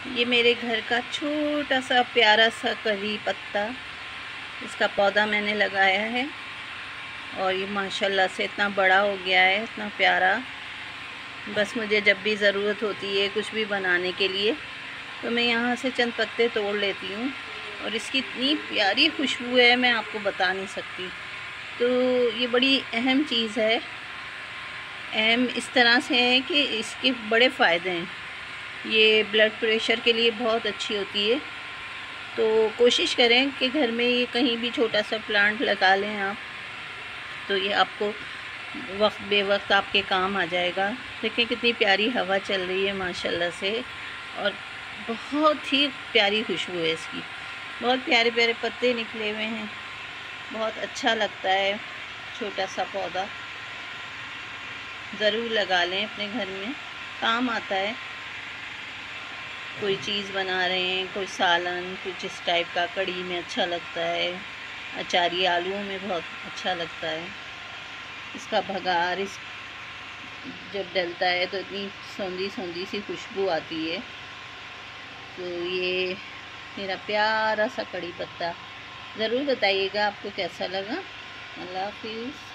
ये मेरे घर का छोटा सा प्यारा सा करी पत्ता, इसका पौधा मैंने लगाया है और ये माशाल्लाह से इतना बड़ा हो गया है, इतना प्यारा। बस मुझे जब भी ज़रूरत होती है कुछ भी बनाने के लिए तो मैं यहाँ से चंद पत्ते तोड़ लेती हूँ और इसकी इतनी प्यारी खुशबू है, मैं आपको बता नहीं सकती। तो ये बड़ी अहम चीज़ है। अहम इस तरह से है कि इसके बड़े फ़ायदे हैं। ये ब्लड प्रेशर के लिए बहुत अच्छी होती है। तो कोशिश करें कि घर में ये कहीं भी छोटा सा प्लांट लगा लें आप, तो ये आपको वक्त बेवक्त आपके काम आ जाएगा। देखिए कितनी प्यारी हवा चल रही है माशाल्लाह से, और बहुत ही प्यारी खुशबू है इसकी। बहुत प्यारे प्यारे पत्ते निकले हुए हैं, बहुत अच्छा लगता है। छोटा सा पौधा ज़रूर लगा लें अपने घर में, काम आता है। कोई चीज़ बना रहे हैं, कोई सालन कुछ इस टाइप का, कढ़ी में अच्छा लगता है, अचारी आलूओं में बहुत अच्छा लगता है। इसका भगार इस जब डलता है तो इतनी सौंधी सौंधी सी खुशबू आती है। तो ये मेरा प्यारा सा कड़ी पत्ता, ज़रूर बताइएगा आपको कैसा लगा। अल्लाह हाफिज़।